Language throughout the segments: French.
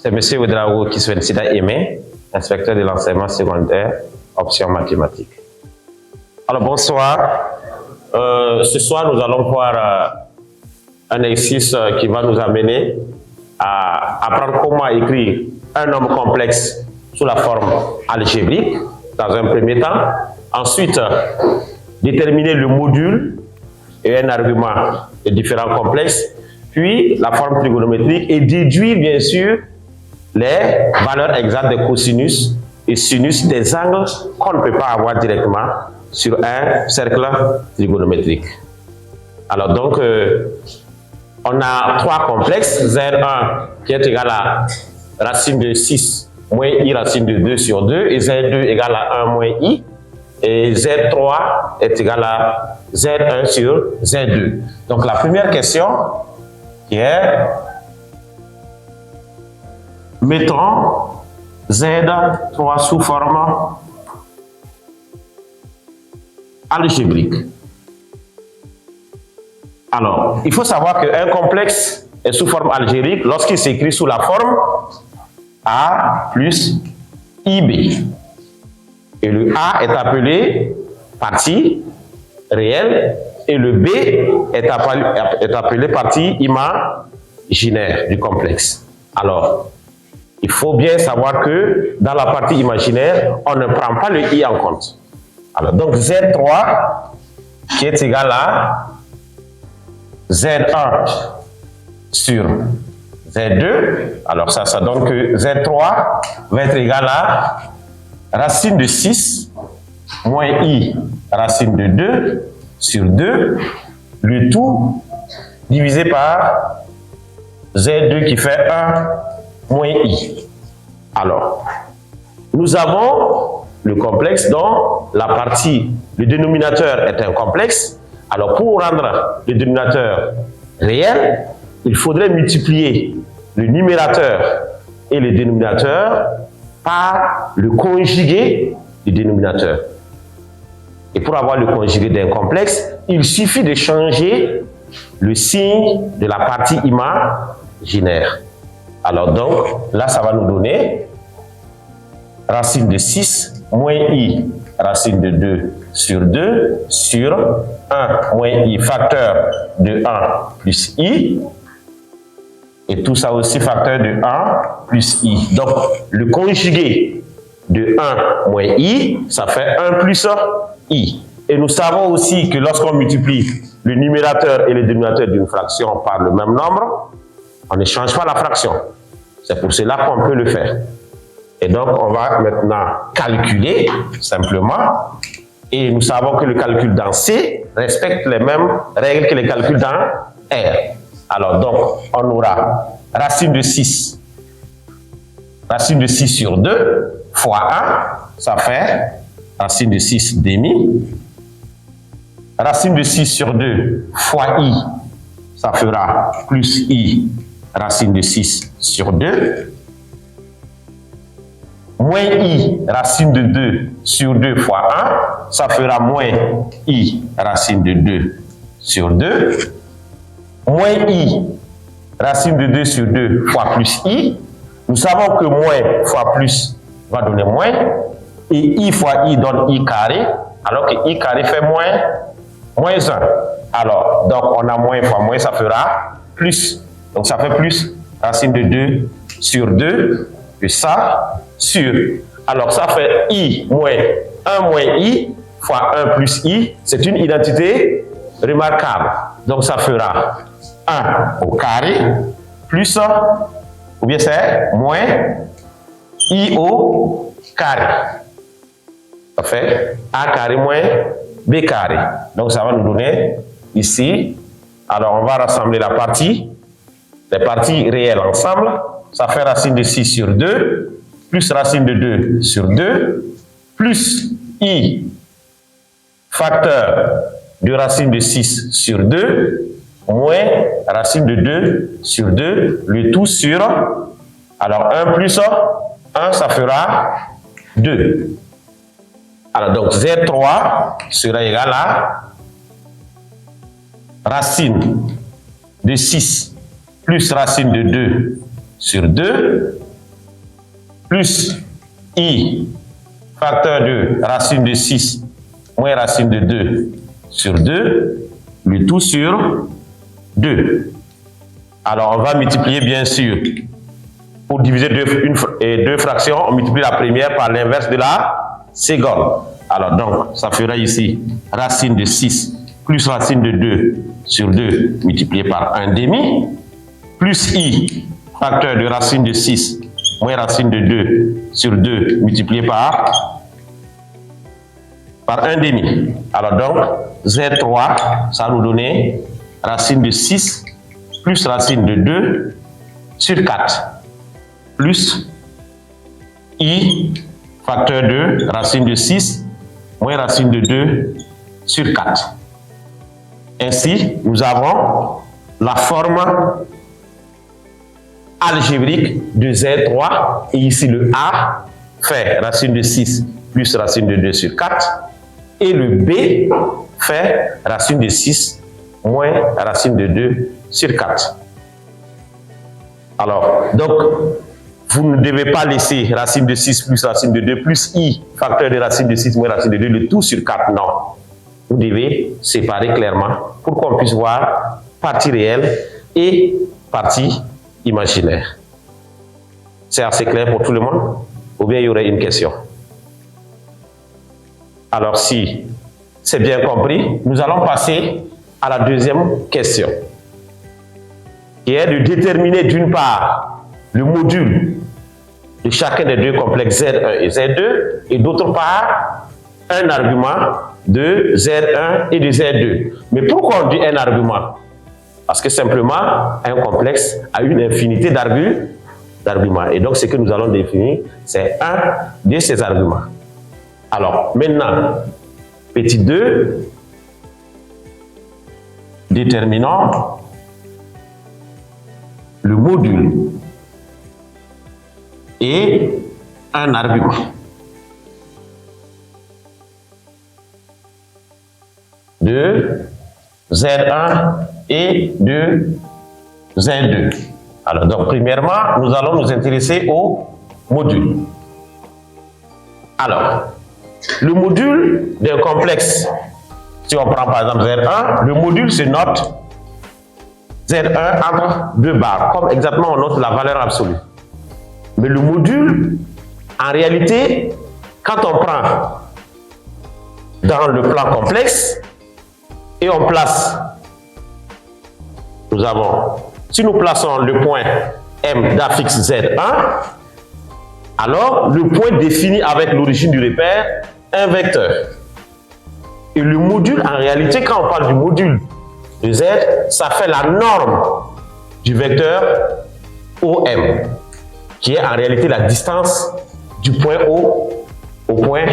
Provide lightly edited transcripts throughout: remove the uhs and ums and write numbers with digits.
C'est M. Ouedraogo Kiswensida Aimé, inspecteur de l'enseignement secondaire, option mathématiques. Alors bonsoir. Ce soir, nous allons voir un exercice qui va nous amener à apprendre comment écrire un nombre complexe sous la forme algébrique, dans un premier temps. Ensuite, déterminer le module et un argument de différents complexes, puis la forme trigonométrique et déduire bien sûr les valeurs exactes des cosinus et sinus des angles qu'on ne peut pas avoir directement sur un cercle trigonométrique. Alors donc, on a trois complexes, Z1 qui est égal à racine de 6 moins I racine de 2 sur 2 et Z2 égal à 1 moins I. Et Z3 est égal à Z1 sur Z2. Donc la première question qui est, mettons Z3 sous forme algébrique. Alors, il faut savoir qu'un complexe est sous forme algébrique lorsqu'il s'écrit sous la forme A plus IB. Et le A est appelé partie réelle et le B est appelé partie imaginaire du complexe. Alors, il faut bien savoir que dans la partie imaginaire, on ne prend pas le I en compte. Alors, donc Z3 qui est égal à Z1 sur Z2. Alors ça donne que Z3 va être égal à racine de 6 moins I racine de 2 sur 2, le tout divisé par Z2 qui fait 1 moins I. Alors, nous avons le complexe dont la partie, le dénominateur est un complexe. Alors, pour rendre le dénominateur réel, il faudrait multiplier le numérateur et le dénominateur par le conjugué du dénominateur. Et pour avoir le conjugué d'un complexe, il suffit de changer le signe de la partie imaginaire. Alors donc, là, ça va nous donner racine de 6 moins I racine de 2 sur 2 sur 1 moins I facteur de 1 plus I. Et tout ça aussi facteur de 1 plus I. Donc, le conjugué de 1 moins I, ça fait 1 plus I. Et nous savons aussi que lorsqu'on multiplie le numérateur et le dénominateur d'une fraction par le même nombre, on ne change pas la fraction. C'est pour cela qu'on peut le faire. Et donc, on va maintenant calculer simplement. Et nous savons que le calcul dans C respecte les mêmes règles que le calcul dans R. Alors, donc, on aura racine de 6. Racine de 6 sur 2 fois 1, ça fait racine de 6 demi. Racine de 6 sur 2 fois I, ça fera plus I racine de 6 sur 2. Moins I racine de 2 sur 2 fois 1, ça fera moins I racine de 2 sur 2. Moins I racine de 2 sur 2 fois plus I. Nous savons que moins fois plus va donner moins. Et I fois I donne I carré, alors que I carré fait moins 1. Alors, donc on a moins fois moins, ça fera plus. Donc ça fait plus racine de 2 sur 2, et ça sur. Alors ça fait I moins 1 moins I fois 1 plus I. C'est une identité remarquable. Donc ça fera 1 au carré plus, ou bien c'est moins I au carré. Ça fait A carré moins B carré. Donc ça va nous donner ici. Alors on va rassembler les parties réelles ensemble. Ça fait racine de 6 sur 2, plus racine de 2 sur 2, plus I facteur de racine de 6 sur 2, moins racine de 2 sur 2, le tout sur, alors 1 plus 1, ça fera 2. Alors donc Z3 sera égal à racine de 6 plus racine de 2 sur 2 plus I facteur de racine de 6 moins racine de 2 sur 2, le tout sur 2. Alors, on va multiplier, bien sûr, pour diviser deux fractions, on multiplie la première par l'inverse de la seconde. Alors, donc, ça fera ici racine de 6 plus racine de 2 sur 2 multiplié par 1/2, plus I, facteur de racine de 6 moins racine de 2 sur 2 multiplié par 1/2. Alors donc, Z3, ça nous donnait racine de 6 plus racine de 2 sur 4, plus I, facteur de racine de 6 moins racine de 2 sur 4. Ainsi, nous avons la forme algébrique de Z3, et ici le A fait racine de 6 plus racine de 2 sur 4, et le B fait racine de 6 moins racine de 2 sur 4. Alors, donc, vous ne devez pas laisser racine de 6 plus racine de 2 plus I, facteur de racine de 6 moins racine de 2, le tout sur 4, non. Vous devez séparer clairement pour qu'on puisse voir partie réelle et partie imaginaire. C'est assez clair pour tout le monde? Ou bien il y aurait une question? Alors, si c'est bien compris, nous allons passer à la deuxième question, qui est de déterminer d'une part le module de chacun des deux complexes Z1 et Z2, et d'autre part un argument de Z1 et de Z2. Mais pourquoi on dit un argument? Parce que simplement, un complexe a une infinité d'arguments. Et donc, ce que nous allons définir, c'est un de ces arguments. Alors, maintenant, petit 2, déterminons le module et un argument. De Z1 et de Z2. Alors, donc, premièrement, nous allons nous intéresser au module. Alors, le module d'un complexe, si on prend par exemple Z1, le module se note Z1 entre deux barres, comme exactement on note la valeur absolue. Mais le module, en réalité, quand on prend dans le plan complexe et on place, nous avons, si nous plaçons le point M d'affixe Z1, alors le point définit avec l'origine du repère un vecteur. Et le module, en réalité, quand on parle du module de Z, ça fait la norme du vecteur OM, qui est en réalité la distance du point O au point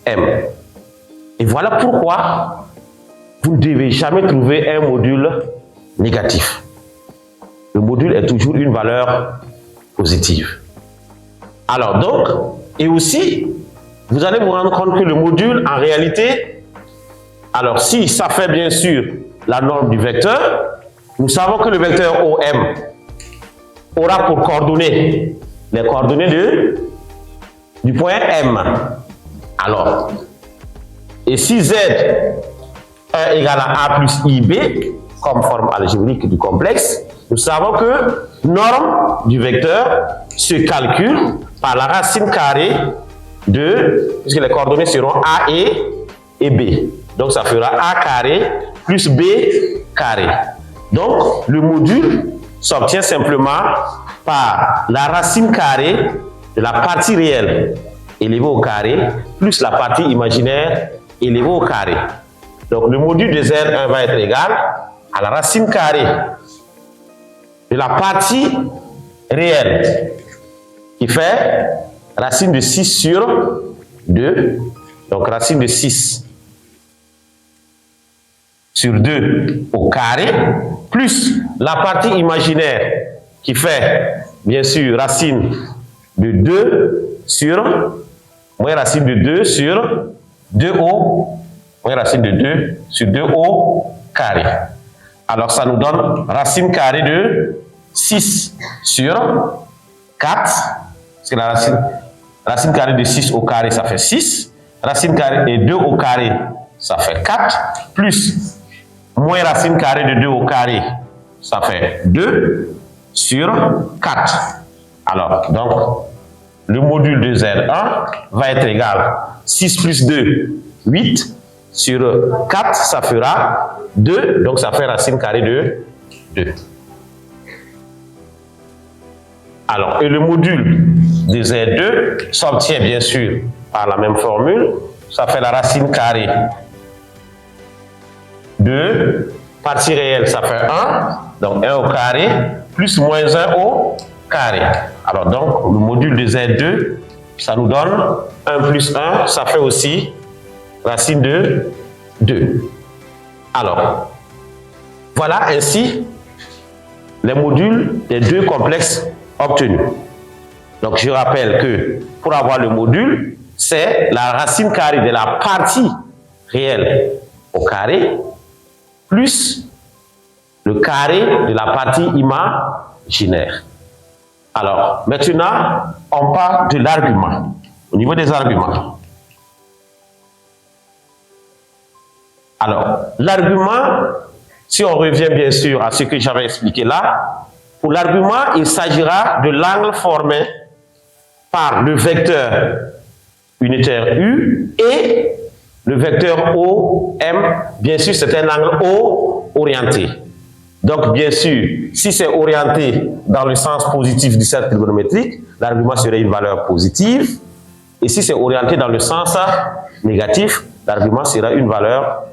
M. Et voilà pourquoi vous ne devez jamais trouver un module négatif. Le module est toujours une valeur positive. Alors donc, et aussi, vous allez vous rendre compte que le module, en réalité, alors si ça fait bien sûr la norme du vecteur, nous savons que le vecteur OM aura pour coordonnées les coordonnées du point M. Alors, et si Z est égal à A plus IB, comme forme algébrique du complexe, nous savons que norme du vecteur se calcule par la racine carrée de, puisque les coordonnées seront A et B. Donc ça fera A carré plus B carré. Donc le module s'obtient simplement par la racine carrée de la partie réelle élevée au carré plus la partie imaginaire élevée au carré. Donc le module de Z1 va être égal à la racine carrée de la partie réelle qui fait racine de 6 sur 2, donc racine de 6 sur 2 au carré, plus la partie imaginaire qui fait bien sûr racine de 2 sur, moins racine de 2 sur 2O, moins racine de 2 sur 2O carré. Alors ça nous donne racine carrée de 6 sur 4, c'est la racine Racine carrée de 6 au carré, ça fait 6. Racine carrée de 2 au carré, ça fait 4. Plus moins racine carrée de 2 au carré, ça fait 2 sur 4. Alors, donc, le module de Z1 va être égal 6 plus 2, 8. Sur 4, ça fera 2. Donc, ça fait racine carrée de 2. Alors, et le module de Z2 s'obtient bien sûr par la même formule. Ça fait la racine carrée de partie réelle, ça fait 1. Donc, 1 au carré plus moins 1 au carré. Alors, donc, le module de Z2, ça nous donne 1 plus 1, ça fait aussi racine de 2. Alors, voilà ainsi les modules des deux complexes obtenus. Donc, je rappelle que pour avoir le module, c'est la racine carrée de la partie réelle au carré plus le carré de la partie imaginaire. Alors, maintenant, on parle de l'argument. Au niveau des arguments. Alors, l'argument, si on revient bien sûr à ce que j'avais expliqué là, pour l'argument, il s'agira de l'angle formé par le vecteur unitaire U et le vecteur OM. Bien sûr, c'est un angle O orienté. Donc, bien sûr, si c'est orienté dans le sens positif du cercle trigonométrique, l'argument serait une valeur positive. Et si c'est orienté dans le sens négatif, l'argument sera une valeur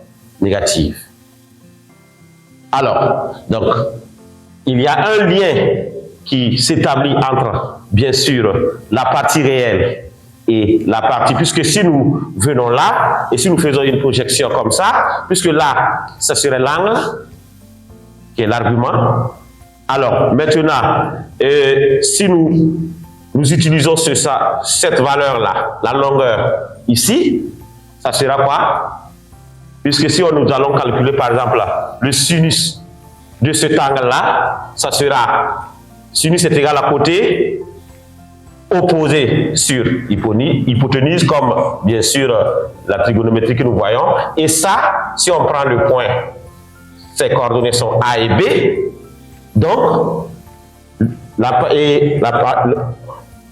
négative. Alors, donc, il y a un lien qui s'établit entre, bien sûr, la partie réelle et la partie, puisque si nous venons là, et si nous faisons une projection comme ça, puisque là, ça serait l'angle, qui est l'argument. Alors, maintenant, si nous utilisons cette valeur-là, la longueur ici, ça sera quoi? Puisque si nous allons calculer, par exemple, le sinus de cet angle-là, ça sera sinus est égal à côté opposé sur hypoténuse, comme bien sûr la trigonométrie que nous voyons. Et ça, si on prend le point, ses coordonnées sont A et B. Donc,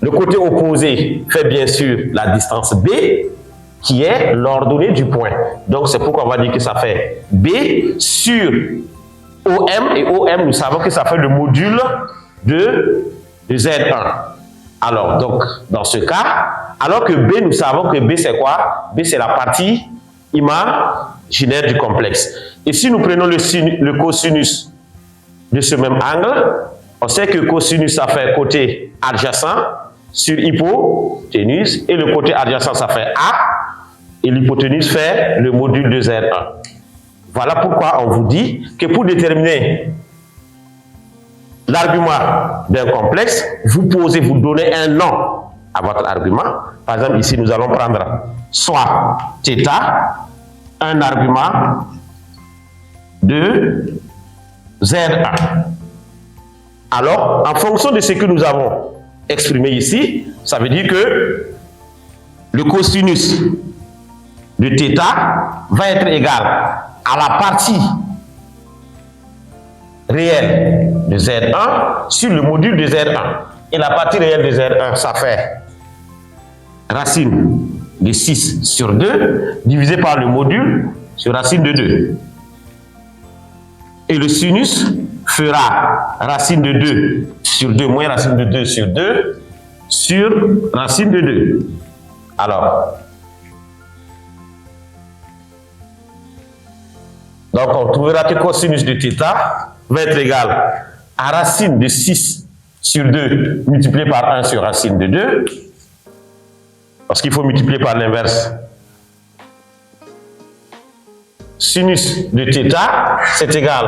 le côté opposé fait bien sûr la distance B, qui est l'ordonnée du point. Donc, c'est pourquoi on va dire que ça fait B sur OM, et OM, nous savons que ça fait le module de Z1. Alors, donc, dans ce cas, alors que B, nous savons que B, c'est quoi? B, c'est la partie imaginaire du complexe. Et si nous prenons le cosinus de ce même angle, on sait que cosinus, ça fait côté adjacent sur hypoténuse, et le côté adjacent, ça fait A, et l'hypoténuse fait le module de Z1. Voilà pourquoi on vous dit que pour déterminer l'argument d'un complexe, vous donnez un nom à votre argument. Par exemple, ici, nous allons prendre soit θ, un argument de Z1. Alors, en fonction de ce que nous avons exprimé ici, ça veut dire que le cosinus de θ va être égal à la partie réelle de Z1 sur le module de Z1. Et la partie réelle de Z1, ça fait racine de 6 sur 2 divisé par le module sur racine de 2. Et le sinus fera racine de 2 sur 2 moins racine de 2 sur 2 sur racine de 2. Alors, donc on trouvera que cosinus de θ va être égal à racine de 6 sur 2 multiplié par 1 sur racine de 2. Parce qu'il faut multiplier par l'inverse. Sinus de θ, c'est égal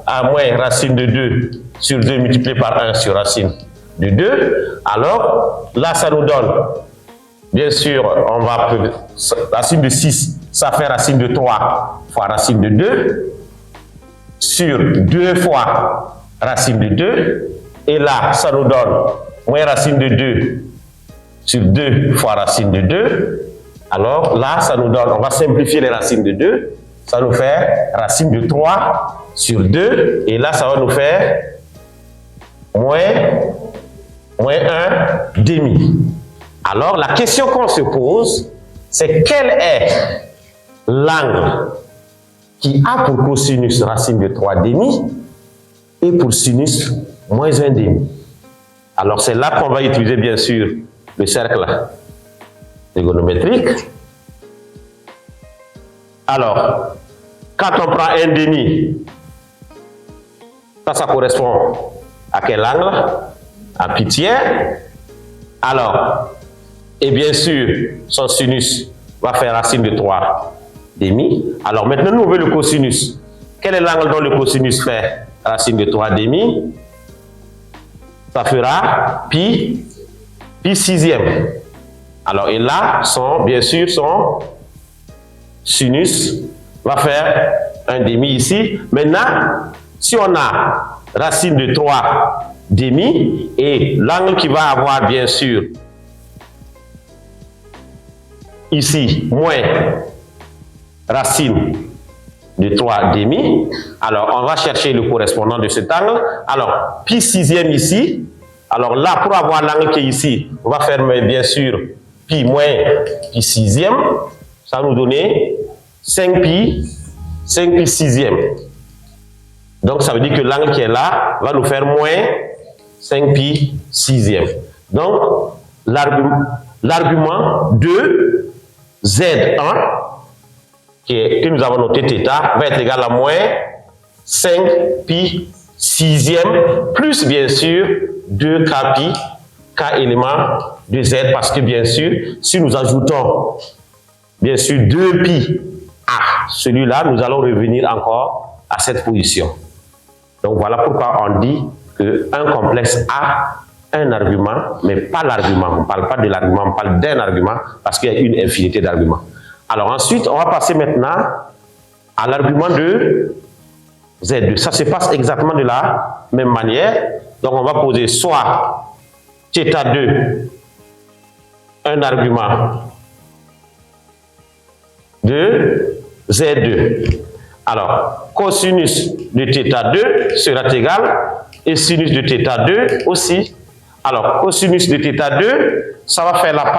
à moins racine de 2 sur 2 multiplié par 1 sur racine de 2. Alors, là, ça nous donne, bien sûr, on va racine de 6, ça fait racine de 3 fois racine de 2 sur 2 fois racine de 2. Et là, ça nous donne moins racine de 2 sur 2 fois racine de 2. Alors là, ça nous donne, on va simplifier les racines de 2. Ça nous fait racine de 3 sur 2. Et là, ça va nous faire moins 1 demi. Alors, la question qu'on se pose, c'est quel est l'angle qui a pour cosinus racine de 3 demi et pour sinus moins 1 demi. Alors, c'est là qu'on va utiliser, bien sûr, le cercle trigonométrique. Alors, quand on prend 1 demi, ça correspond à quel angle? À pi tiers. Alors, et bien sûr, son sinus va faire racine de 3 demi. Alors maintenant, nous on veut le cosinus. Quel est l'angle dont le cosinus fait racine de 3 demi? Ça fera pi sixième. Alors, et là, bien sûr, son sinus va faire 1 demi ici. Maintenant, si on a racine de 3 demi et l'angle qui va avoir, bien sûr, ici, moins racine de 3 demi. Alors, on va chercher le correspondant de cet angle. Alors, pi sixième ici. Alors là, pour avoir l'angle qui est ici, on va faire, bien sûr, pi moins pi sixième. Ça va nous donner 5 pi sixième. Donc, ça veut dire que l'angle qui est là va nous faire moins 5 pi sixième. Donc, l'argument de Z1, que nous avons noté θ, va être égal à moins 5 pi sixième, plus bien sûr 2 k pi, k élément de Z, parce que bien sûr, si nous ajoutons bien sûr 2 pi à celui-là, nous allons revenir encore à cette position. Donc voilà pourquoi on dit qu'un complexe a un argument, mais pas l'argument. On ne parle pas de l'argument, on parle d'un argument, parce qu'il y a une infinité d'arguments. Alors ensuite, on va passer maintenant à l'argument de Z2. Ça se passe exactement de la même manière. Donc on va poser soit θ2, un argument de Z2. Alors, cosinus de θ2 sera égal et sinus de θ2 aussi. Alors, cosinus de θ2, ça va faire la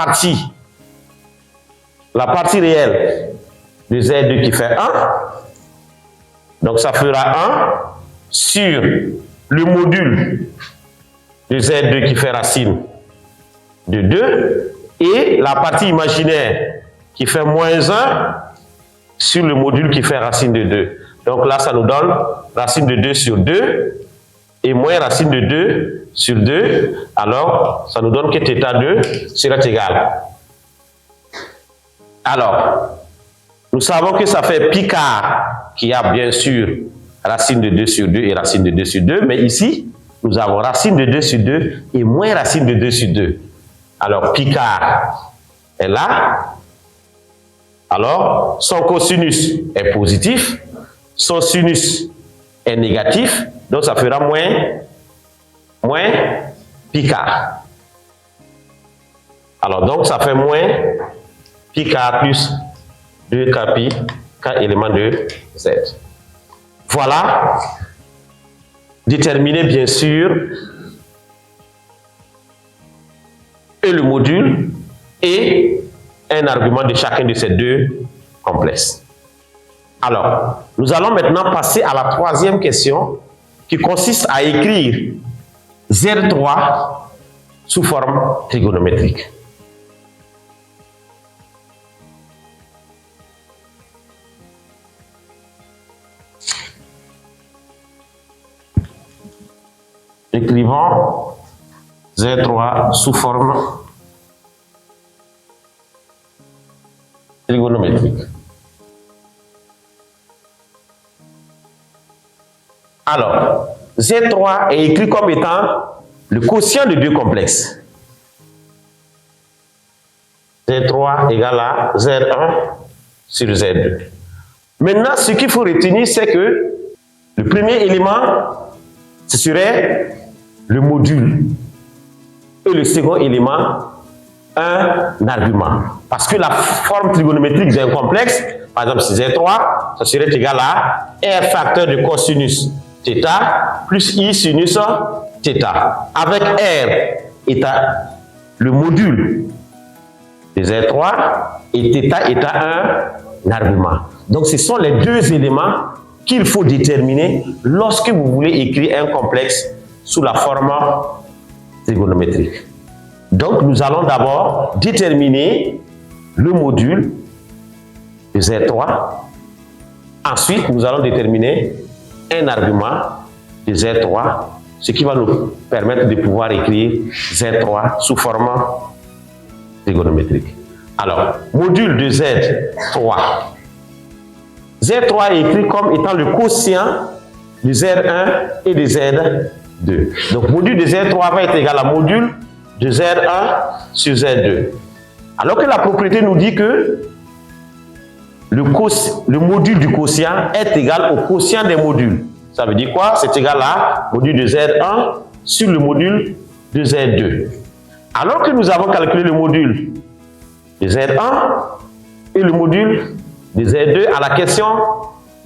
partie réelle de Z2 qui fait 1. Donc, ça fera 1 sur le module de Z2 qui fait racine de 2 et la partie imaginaire qui fait moins 1 sur le module qui fait racine de 2. Donc là, ça nous donne racine de 2 sur 2 et moins racine de 2 sur 2. Alors, ça nous donne que θ2 sera égal. Alors, nous savons que ça fait pi quart qui a bien sûr racine de 2 sur 2 et racine de 2 sur 2. Mais ici, nous avons racine de 2 sur 2 et moins racine de 2 sur 2. Alors, pi quart est là. Alors, son cosinus est positif, son sinus est négatif, donc ça fera moins pi quart. Alors, donc ça fait moins pi quart plus 2 k pi, k élément de Z. Voilà, déterminer bien sûr et le module et un argument de chacun de ces deux complexes. Alors, nous allons maintenant passer à la troisième question qui consiste à écrire Z3 sous forme trigonométrique. Écrivons Z3 sous forme trigonométrique. Alors, Z3 est écrit comme étant le quotient de deux complexes. Z3 égale à Z1 sur Z2. Maintenant, ce qu'il faut retenir, c'est que le premier élément, ce serait le module. Et le second élément, un argument. Parce que la forme trigonométrique d'un complexe, par exemple si Z3, ça serait égal à R facteur de cosinus θ plus I sinus θ. Avec R étant le module de Z3 et θ étant un argument. Donc ce sont les deux éléments qu'il faut déterminer lorsque vous voulez écrire un complexe sous la forme trigonométrique. Donc nous allons d'abord déterminer le module de Z3. Ensuite, nous allons déterminer un argument de Z3, ce qui va nous permettre de pouvoir écrire Z3 sous forme trigonométrique. Alors, module de Z3. Z3 est écrit comme étant le quotient de Z1 et de Z2. Donc, module de Z3 va être égal à module de Z1 sur Z2. Alors que la propriété nous dit que le module du quotient est égal au quotient des modules. Ça veut dire quoi? C'est égal à module de Z1 sur le module de Z2. Alors que nous avons calculé le module de Z1 et le module de Z2 à la question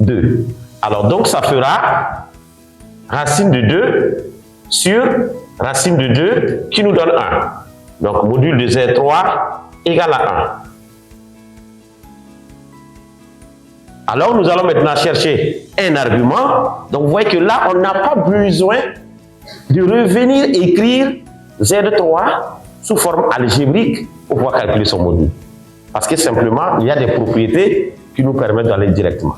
2. Alors donc ça fera racine de 2 sur racine de 2 qui nous donne 1. Donc module de Z3 égale à 1. Alors nous allons maintenant chercher un argument. Donc vous voyez que là on n'a pas besoin de revenir écrire Z3 sous forme algébrique pour pouvoir calculer son module. Parce que simplement il y a des propriétés qui nous permettent d'aller directement.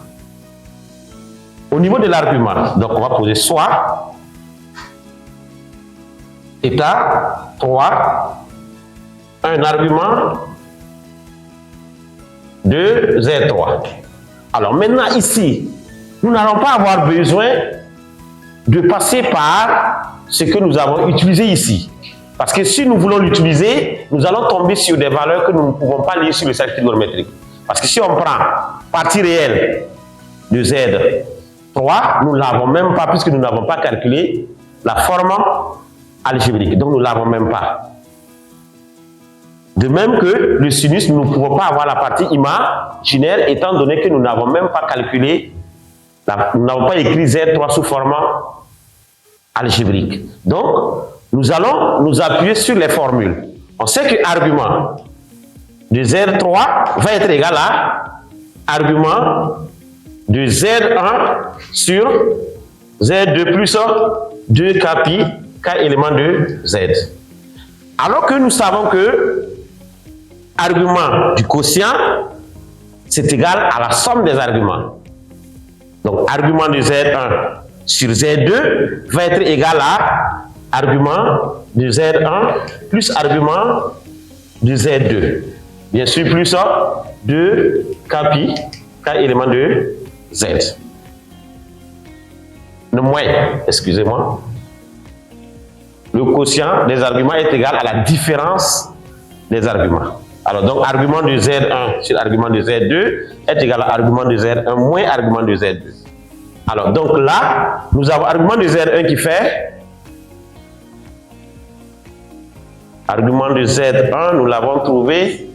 Au niveau de l'argument, donc on va poser soit état 3, un argument de Z3. Alors maintenant ici, nous n'allons pas avoir besoin de passer par ce que nous avons utilisé ici. Parce que si nous voulons l'utiliser, nous allons tomber sur des valeurs que nous ne pouvons pas lire sur le cercle trigonométrique. Parce que si on prend partie réelle de Z3, nous ne l'avons même pas puisque nous n'avons pas calculé la forme algébrique. Donc nous ne l'avons même pas. De même que le sinus, nous ne pouvons pas avoir la partie imaginaire étant donné que nous n'avons même pas calculé, nous n'avons pas écrit Z3 sous forme algébrique. Donc, nous allons nous appuyer sur les formules. On sait que argument de Z3 va être égal à argument de Z1 sur Z2 plus 2 Kpi, K élément de Z. Alors que nous savons que argument du quotient, c'est égal à la somme des arguments. Donc, argument de Z1 sur Z2 va être égal à argument de Z1 plus argument de Z2. Bien sûr, plus 2 Kpi, K élément de Z. Le moins, excusez-moi. Le quotient des arguments est égal à la différence des arguments. Alors, donc, argument de Z1 sur argument de Z2 est égal à argument de Z1 moins argument de Z2. Alors, donc là, nous avons argument de Z1 qui fait argument de Z1, nous l'avons trouvé,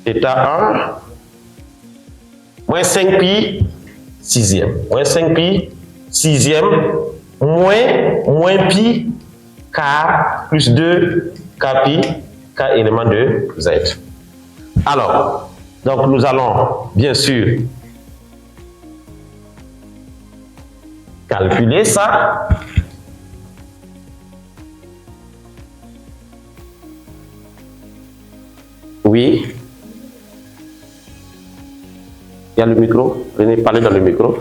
θ1 moins 5pi sixième, moins 5pi sixième moins pi k plus 2 Kpi, K élément de Z. Alors, donc nous allons bien sûr calculer ça. Oui. Il y a le micro. Venez parler dans le micro.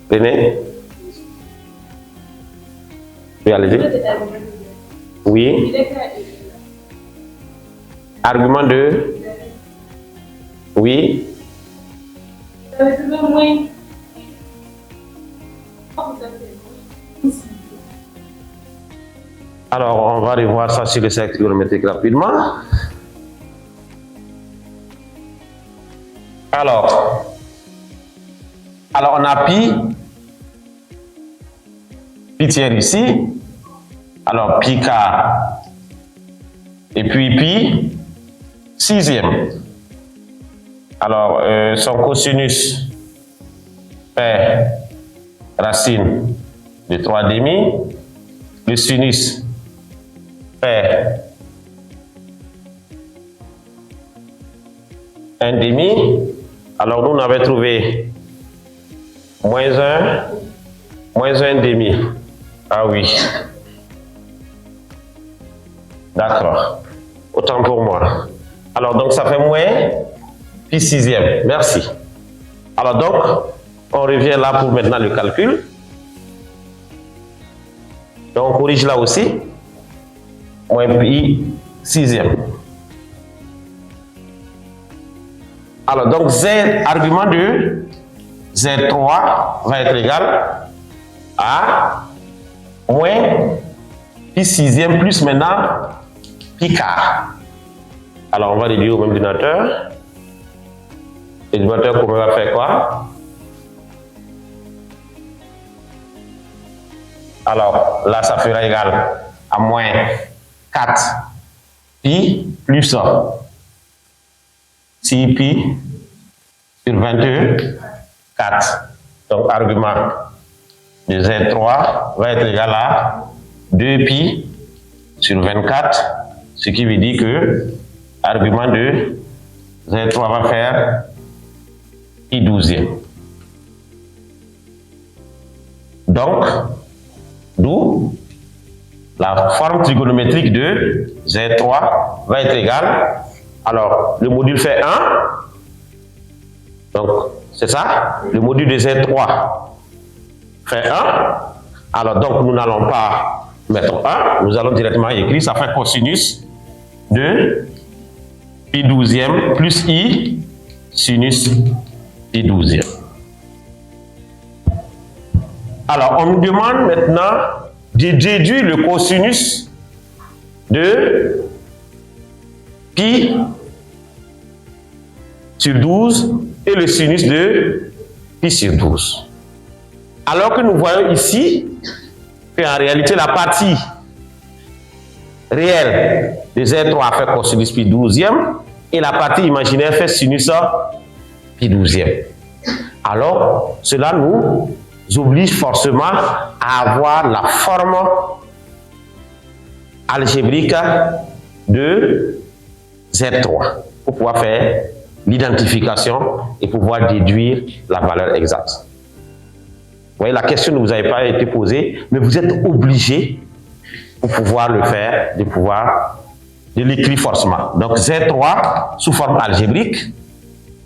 Venez. Oui, allez-y. Oui. Argument de. Oui. Alors, on va revoir ça sur le cercle trigonométrique rapidement. Alors, on a pi tiers ici. Alors, pi k Et puis pi sixième. Alors, son cosinus fait racine de 3 demi. Le sinus fait 1 demi. Alors, nous, on avait trouvé moins 1 demi. Ah oui. D'accord. Autant pour moi. Alors, donc, ça fait moins pi sixième. Merci. Alors, donc, on revient là pour maintenant le calcul. Donc, on corrige là aussi. Moins pi sixième. Alors, donc, Z, argument de Z3 va être égal à moins pi sixième plus maintenant pi quart. Alors, on va réduire au même dénominateur. Le dénominateur commun va faire quoi? Alors, là, ça fera égal à moins 4 pi plus 6 pi sur 22, 4. Donc, argument de Z3 va être égal à 2 pi sur 24, ce qui veut dire que argument de Z3 va faire pi douzième. Donc, d'où la forme trigonométrique de Z3 va être égale. Alors, le module fait 1. Donc, c'est ça. Le module de Z3 fait 1. Alors, donc, nous n'allons pas mettre 1. Nous allons directement écrire. Ça fait cosinus de pi douzième plus i sinus pi douzième. Alors, on nous demande maintenant de déduire le cosinus de pi sur 12 et le sinus de pi sur 12. Alors que nous voyons ici qu'en réalité, la partie réelle de Z3 fait cosinus pi douzième et la partie imaginaire fait sinus pi douzième. Alors, cela nous oblige forcément à avoir la forme algébrique de Z3 pour pouvoir faire l'identification et pouvoir déduire la valeur exacte. Vous voyez, la question ne vous avait pas été posée, mais vous êtes obligé pour pouvoir le faire, de l'écrire forcément. Donc Z3 sous forme algébrique.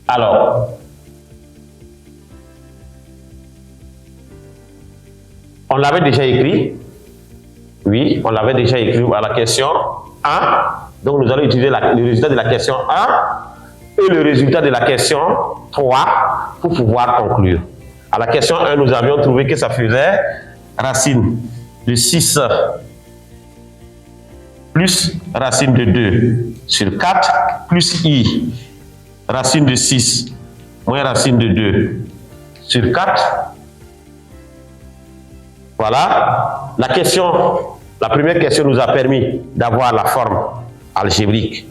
Alors, on l'avait déjà écrit. Oui, on l'avait déjà écrit à la question 1. Donc, nous allons utiliser le résultat de la question 1 et le résultat de la question 3 pour pouvoir conclure. À la question 1, nous avions trouvé que ça faisait racine de 6 plus racine de 2 sur 4 plus i racine de 6 moins racine de 2 sur 4. Voilà, la première question nous a permis d'avoir la forme algébrique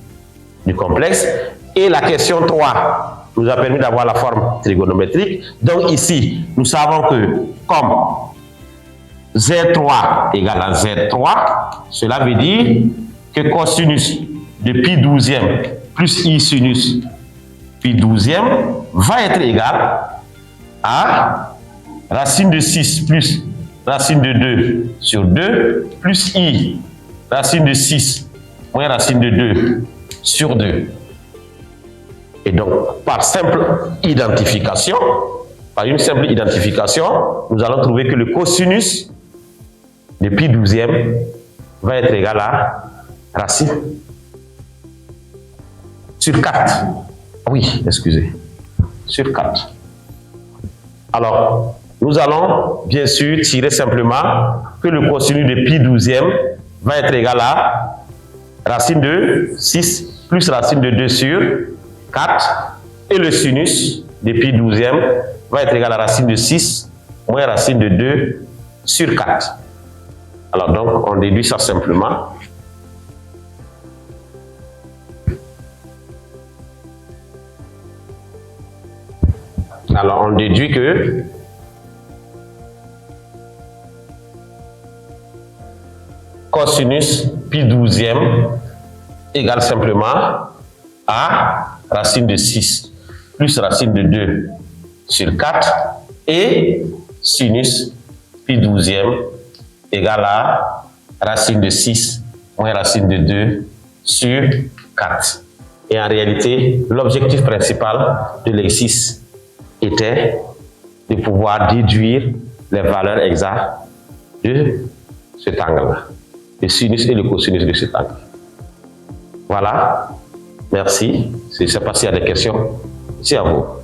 du complexe et la question 3 nous a permis d'avoir la forme trigonométrique. Donc ici, nous savons que comme Z3 égale à Z3, cela veut dire que cosinus de pi douzième plus i sinus pi douzième va être égal à racine de 6 plus racine de 2 sur 2 plus i racine de 6 moins racine de 2 sur 2. Et donc, par une simple identification, nous allons trouver que le cosinus de pi douzième va être égal à racine sur 4. Oui, excusez. Sur 4. Alors, nous allons bien sûr tirer simplement que le cosinus de pi douzième va être égal à racine de 6 plus racine de 2 sur 4 et le sinus de pi douzième va être égal à racine de 6 moins racine de 2 sur 4. Alors donc on déduit ça simplement. Alors, on déduit que cosinus pi 12e égale simplement à racine de 6 plus racine de 2 sur 4 et sinus pi 12e égale à racine de 6 moins racine de 2 sur 4. Et en réalité, l'objectif principal de l'exercice était de pouvoir déduire les valeurs exactes de cet angle-là, le sinus et le cosinus de cet angle. Voilà, merci. Je ne sais pas s'il y a des questions. C'est à vous.